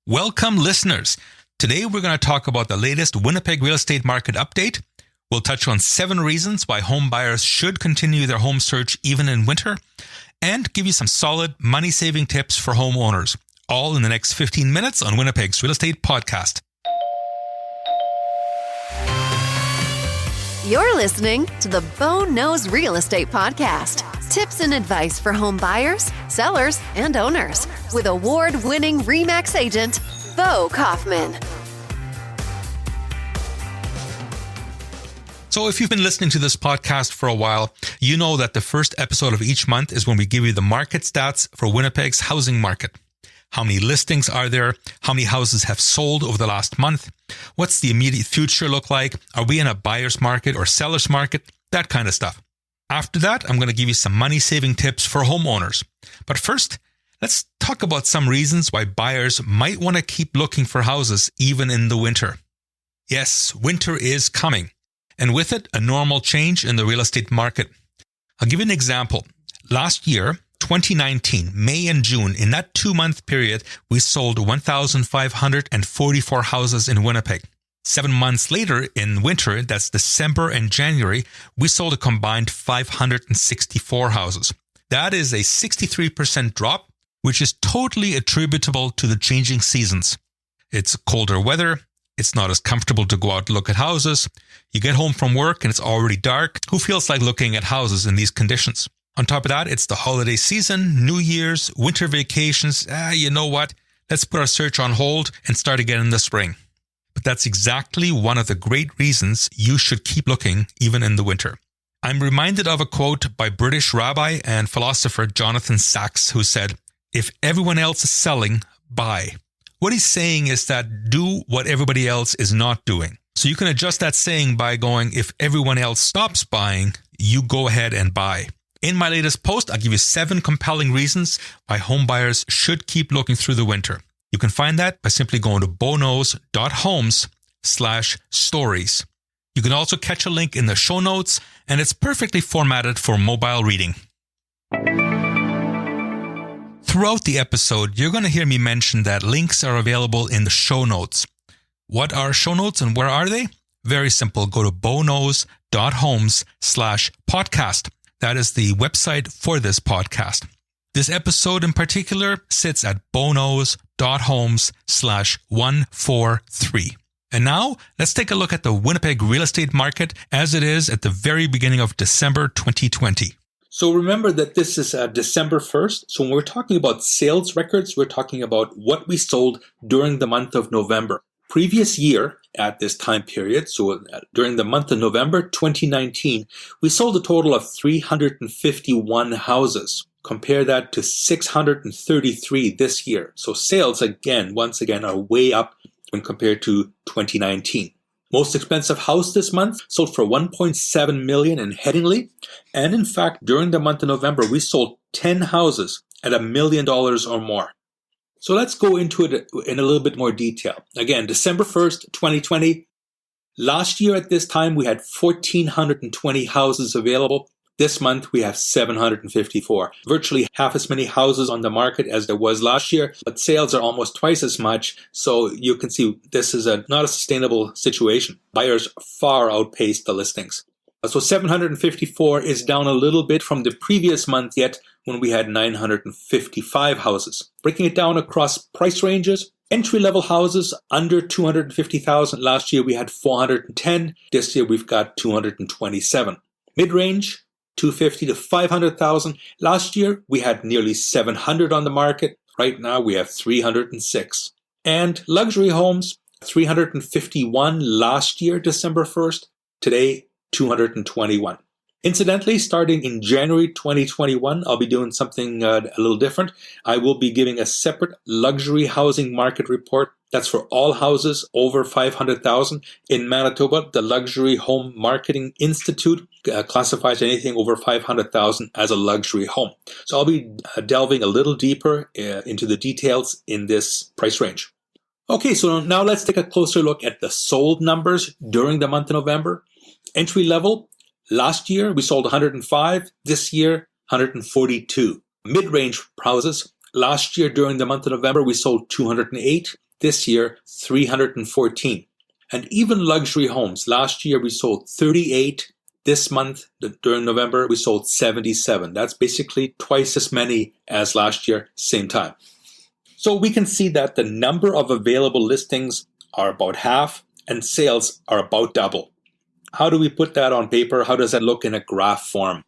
Welcome, listeners. Today we're going to talk about the latest Winnipeg real estate market update. We'll touch on 7 reasons why home buyers should continue their home search even in winter, and give you some solid money-saving tips for homeowners, all in the next 15 minutes on Winnipeg's Real Estate Podcast. You're listening to the Boknows Real Estate Podcast. Tips and advice for home buyers, sellers, and owners with award-winning RE/MAX agent, Bo Kaufman. So if you've been listening to this podcast for a while, you know that the first episode of each month is when we give you the market stats for Winnipeg's housing market. How many listings are there? How many houses have sold over the last month? What's the immediate future look like? Are we in a buyer's market or seller's market? That kind of stuff. After that, I'm going to give you some money-saving tips for homeowners. But first, let's talk about some reasons why buyers might want to keep looking for houses even in the winter. Yes, winter is coming, and with it, a normal change in the real estate market. I'll give you an example. Last year, 2019, May and June, in that 2-month period, we sold 1,544 houses in Winnipeg. 7 months later, in winter, that's December and January, we sold a combined 564 houses. That is a 63% drop, which is totally attributable to the changing seasons. It's colder weather. It's not as comfortable to go out and look at houses. You get home from work and it's already dark. Who feels like looking at houses in these conditions? On top of that, it's the holiday season, New Year's, winter vacations. You know what? Let's put our search on hold and start again in the spring. But that's exactly one of the great reasons you should keep looking even in the winter. I'm reminded of a quote by British rabbi and philosopher Jonathan Sacks, who said, "If everyone else is selling, buy." What he's saying is that do what everybody else is not doing. So you can adjust that saying by going, if everyone else stops buying, you go ahead and buy. In my latest post, I'll give you 7 compelling reasons why home buyers should keep looking through the winter. You can find that by simply going to boknows.homes/stories. You can also catch a link in the show notes, and it's perfectly formatted for mobile reading. Throughout the episode, you're going to hear me mention that links are available in the show notes. What are show notes and where are they? Very simple. Go to boknows.homes/podcast. That is the website for this podcast. This episode in particular sits at boknows.homes/143. And now, let's take a look at the Winnipeg real estate market as it is at the very beginning of December 2020. So remember that this is December 1st. So when we're talking about sales records, we're talking about what we sold during the month of November. Previous year at this time period, so during the month of November 2019, we sold a total of 351 houses. Compare that to 633 this year. So sales, once again, are way up when compared to 2019. Most expensive house this month sold for $1.7 million in Headingley. And in fact, during the month of November, we sold 10 houses at $1 million or more. So let's go into it in a little bit more detail. Again, December 1st, 2020. Last year at this time, we had 1,420 houses available. This month, we have 754. Virtually half as many houses on the market as there was last year, but sales are almost twice as much. So you can see this is not a sustainable situation. Buyers far outpace the listings. So 754 is down a little bit from the previous month yet when we had 955 houses. Breaking it down across price ranges, entry-level houses under $250,000. Last year we had 410. This year we've got 227. Mid-range, $250,000 to $500,000. Last year we had nearly 700 on the market. Right now we have 306. And luxury homes, 351 last year, December 1st. Today, 221. Incidentally, starting in January 2021, I'll be doing something a little different. I will be giving a separate luxury housing market report. That's for all houses over $500,000. In Manitoba, the Luxury Home Marketing Institute classifies anything over $500,000 as a luxury home. So I'll be delving a little deeper into the details in this price range. Okay, so now let's take a closer look at the sold numbers during the month of November. Entry level, last year we sold 105, this year 142. Mid-range houses, last year during the month of November we sold 208, This year, 314. And even luxury homes. Last year, we sold 38. This month, during November, we sold 77. That's basically twice as many as last year, same time. So we can see that the number of available listings are about half and sales are about double. How do we put that on paper? How does that look in a graph form?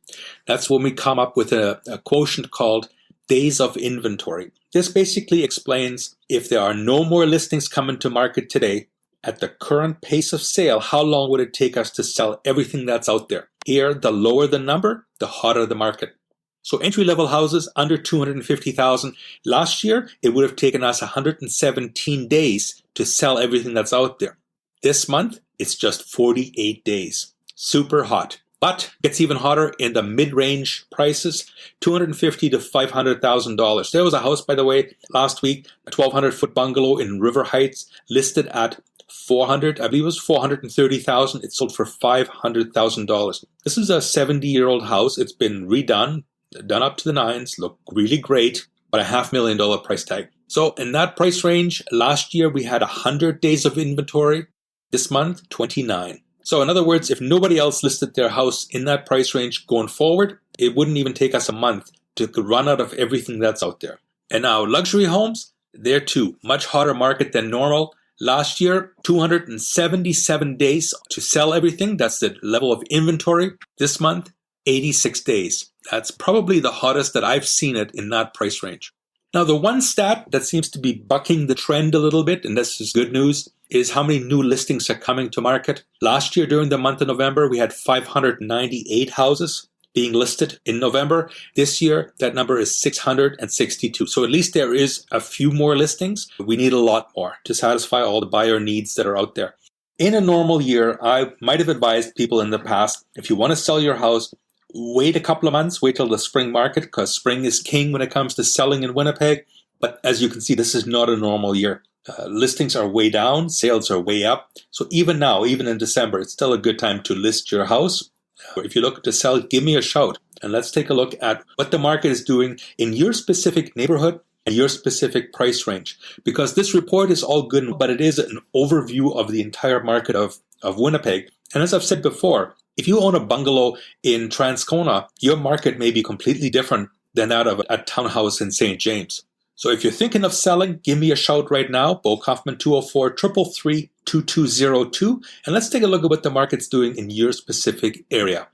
That's when we come up with a quotient called days of inventory. This basically explains if there are no more listings coming to market today, at the current pace of sale, how long would it take us to sell everything that's out there? Here, the lower the number, the hotter the market. So entry-level houses under $250,000. Last year, it would have taken us 117 days to sell everything that's out there. This month, it's just 48 days. Super hot. But it gets even hotter in the mid-range prices, $250,000 to $500,000. There was a house, by the way, last week, a 1,200-foot bungalow in River Heights, listed at $430,000. It sold for $500,000. This is a 70-year-old house. It's been redone, done up to the nines, look really great, but a $500,000 price tag. So in that price range, last year we had 100 days of inventory. This month, 29. So in other words, if nobody else listed their house in that price range going forward, it wouldn't even take us a month to run out of everything that's out there. And now luxury homes, they're too much hotter market than normal. Last year, 277 days to sell everything. That's the level of inventory. This month, 86 days. That's probably the hottest that I've seen it in that price range. Now, the one stat that seems to be bucking the trend a little bit, and this is good news, is how many new listings are coming to market. Last year, during the month of November, we had 598 houses being listed in November. This year, that number is 662. So at least there is a few more listings. We need a lot more to satisfy all the buyer needs that are out there. In a normal year, I might have advised people in the past, if you want to sell your house, wait a couple of months, wait till the spring market, because spring is king when it comes to selling in Winnipeg. But as you can see, this is not a normal year. Listings are way down, sales are way up. So even now, even in December, it's still a good time to list your house. If you're looking to sell, give me a shout. And let's take a look at what the market is doing in your specific neighborhood and your specific price range. Because this report is all good, but it is an overview of the entire market of Winnipeg. And as I've said before, if you own a bungalow in Transcona, your market may be completely different than that of a townhouse in St. James. So if you're thinking of selling, give me a shout right now, Bo Kaufman 204-333-2202, and let's take a look at what the market's doing in your specific area.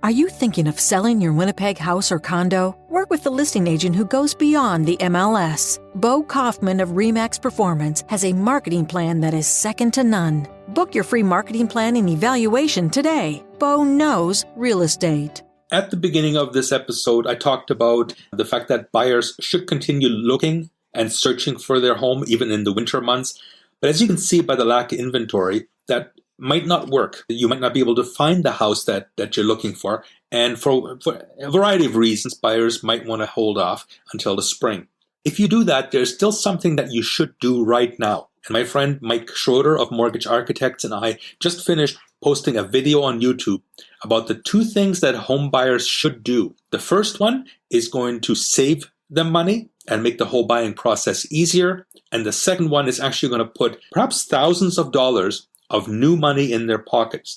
Are you thinking of selling your Winnipeg house or condo? Work with the listing agent who goes beyond the MLS. Bo Kaufman of RE/MAX Performance has a marketing plan that is second to none. Book your free marketing plan and evaluation today. Bo knows real estate. At the beginning of this episode, I talked about the fact that buyers should continue looking and searching for their home even in the winter months. But as you can see by the lack of inventory, that might not work. You might not be able to find the house that you're looking for. And for a variety of reasons, buyers might want to hold off until the spring. If you do that, there's still something that you should do right now. And my friend Mike Schroeder of Mortgage Architects and I just finished posting a video on YouTube about the two things that home buyers should do. The first one is going to save them money and make the whole buying process easier. And the second one is actually going to put perhaps thousands of dollars of new money in their pocket,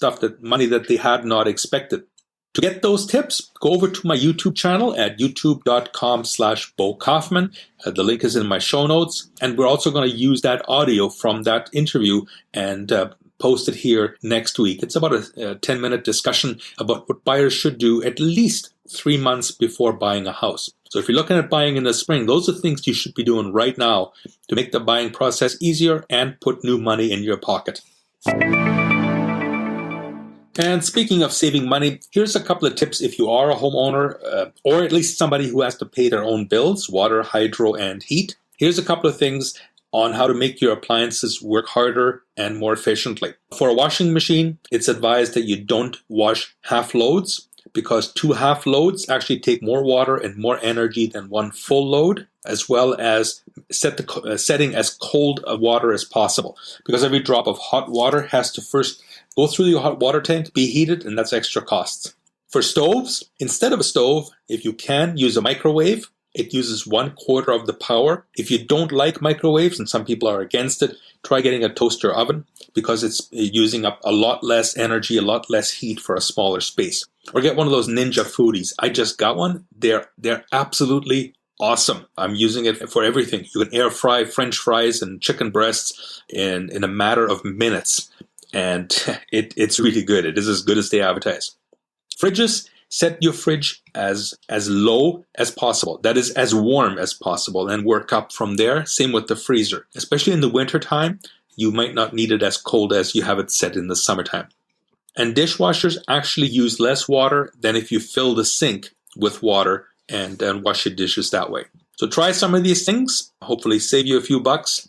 money that they had not expected. To get those tips, go over to my YouTube channel at youtube.com/Bo Kaufman. The link is in my show notes. And we're also going to use that audio from that interview and post it here next week. It's about a 10-minute discussion about what buyers should do at least 3 months before buying a house. So if you're looking at buying in the spring, those are things you should be doing right now to make the buying process easier and put new money in your pocket. And speaking of saving money, here's a couple of tips if you are a homeowner or at least somebody who has to pay their own bills, water, hydro, and heat. Here's a couple of things on how to make your appliances work harder and more efficiently. For a washing machine, it's advised that you don't wash half loads because 2 half loads actually take more water and more energy than 1 full load, as well as set the setting as cold water as possible, because every drop of hot water has to first go through your hot water tank, be heated, and that's extra costs. For stoves, instead of a stove, if you can, use a microwave. It uses 1/4 of the power. If you don't like microwaves, and some people are against it, try getting a toaster oven because it's using up a lot less energy, a lot less heat for a smaller space. Or get one of those Ninja Foodies. I just got one. They're absolutely awesome. I'm using it for everything. You can air fry French fries and chicken breasts in a matter of minutes. And it's really good. It is as good as they advertise. Fridges, set your fridge as low as possible. That is, as warm as possible, and work up from there. Same with the freezer. Especially in the wintertime, you might not need it as cold as you have it set in the summertime. And dishwashers actually use less water than if you fill the sink with water and wash your dishes that way. So try some of these things. Hopefully save you a few bucks.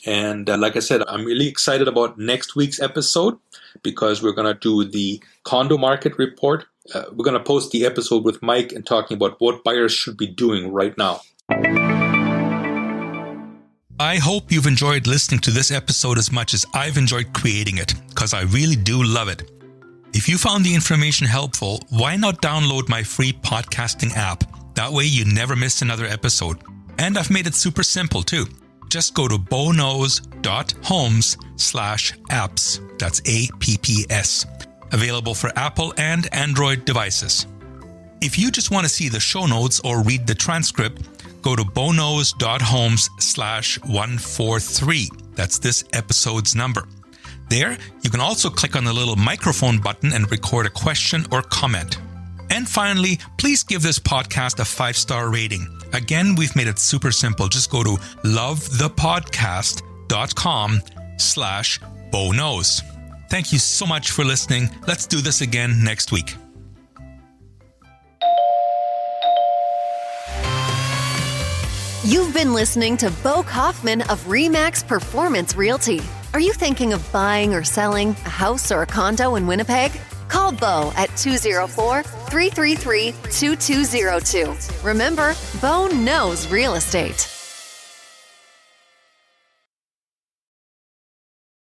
And like I said, I'm really excited about next week's episode because we're going to do the condo market report. We're going to post the episode with Mike and talking about what buyers should be doing right now. I hope you've enjoyed listening to this episode as much as I've enjoyed creating it, because I really do love it. If you found the information helpful, why not download my free podcasting app? That way you never miss another episode. And I've made it super simple too. Just go to boknows.homes/apps. That's APPS. Available for Apple and Android devices. If you just want to see the show notes or read the transcript, go to boknows.homes/143. That's this episode's number. There, you can also click on the little microphone button and record a question or comment. And finally, please give this podcast a 5-star rating. Again, we've made it super simple. Just go to lovethepodcast.com/boknows. Thank you so much for listening. Let's do this again next week. You've been listening to Bo Kaufman of RE/MAX Performance Realty. Are you thinking of buying or selling a house or a condo in Winnipeg? Call Bo at 204-333-2202. Remember, Bo knows real estate.